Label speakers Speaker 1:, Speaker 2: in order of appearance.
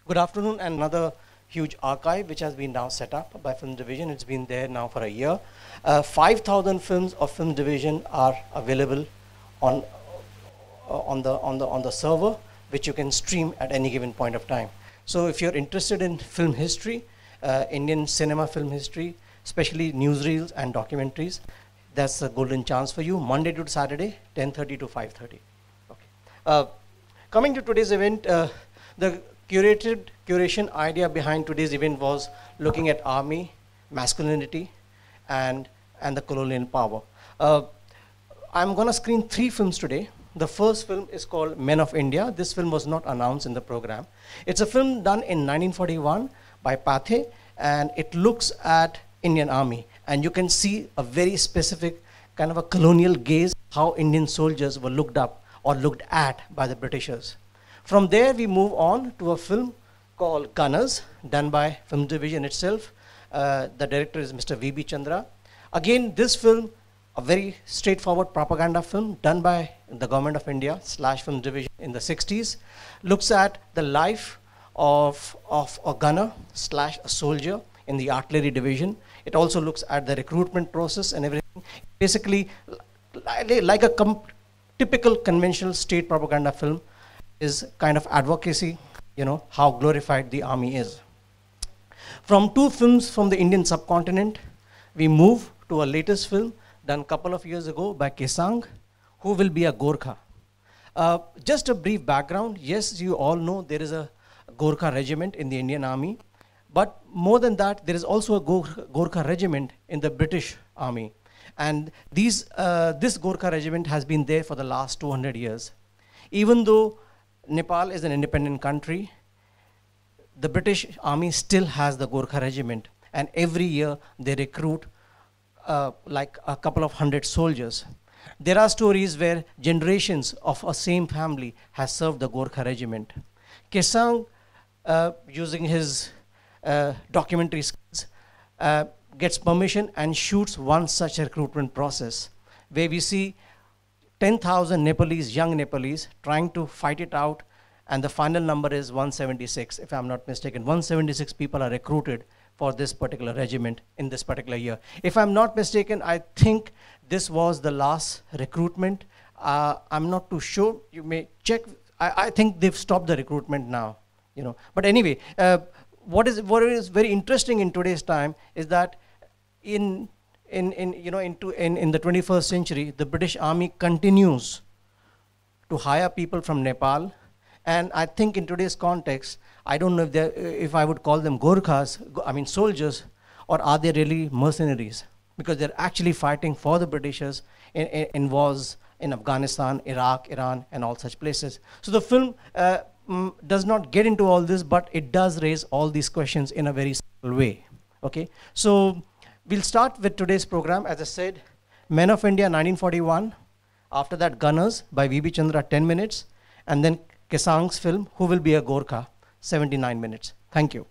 Speaker 1: Good afternoon, and another huge archive which has been now set up by Film Division. It's been there now for a year. 5,000 films of Film Division are available on the server, which you can stream at any given point of time. So if you're interested in film history, Indian cinema film history, especially newsreels and documentaries, that's a golden chance for you. Monday to Saturday, 10:30 to 5:30. Okay. Coming to today's event, the curation idea behind today's event was looking at army, masculinity, and the colonial power. I'm going to screen 3 films today. The first film is called Men of India. This film was not announced in the program. It's a film done in 1941 by Pathe, and it looks at Indian Army. And you can see a very specific kind of a colonial gaze, how Indian soldiers were looked up or looked at by the Britishers. From there, we move on to a film called Gunners, done by Film Division itself. The director is Mr. V.B. Chandra. Again, this film, a very straightforward propaganda film done by the Government of India / Film Division in the 60s, looks at the life of a gunner / a soldier in the artillery division. It also looks at the recruitment process and everything. Basically, like a typical conventional state propaganda film, is kind of advocacy, how glorified the army is. From 2 films from the Indian subcontinent, we move to a latest film done a couple of years ago by Kesang, who will be a Gurkha. Just a brief background. Yes, you all know there is a Gurkha regiment in the Indian Army, but more than that, there is also a Gurkha regiment in the British Army. And this Gurkha regiment has been there for the last 200 years. Even though Nepal is an independent country, the British Army still has the Gurkha regiment, and every year they recruit like a couple of hundred soldiers. There are stories where generations of a same family has served the Gurkha regiment. Kesang, using his documentary skills, gets permission and shoots one such recruitment process, where we see 10,000 Nepalese, young Nepalese, trying to fight it out, and the final number is 176, if I'm not mistaken. 176 people are recruited for this particular regiment in this particular year. If I'm not mistaken, I think this was the last recruitment. I'm not too sure. You may check. I think they've stopped the recruitment now. But anyway, what is very interesting in today's time is that in the 21st century, the British Army continues to hire people from Nepal. And I think in today's context, I don't know if I would call them Gurkhas, soldiers, or are they really mercenaries? Because they're actually fighting for the Britishers in wars in Afghanistan, Iraq, Iran, and all such places. So the film does not get into all this, but it does raise all these questions in a very simple way. Okay, so we'll start with today's program. As I said, Men of India, 1941. After that, Gunners by V.B. Chandra, 10 minutes. And then Kesang's film, Who Will Be a Gurkha, 79 minutes. Thank you.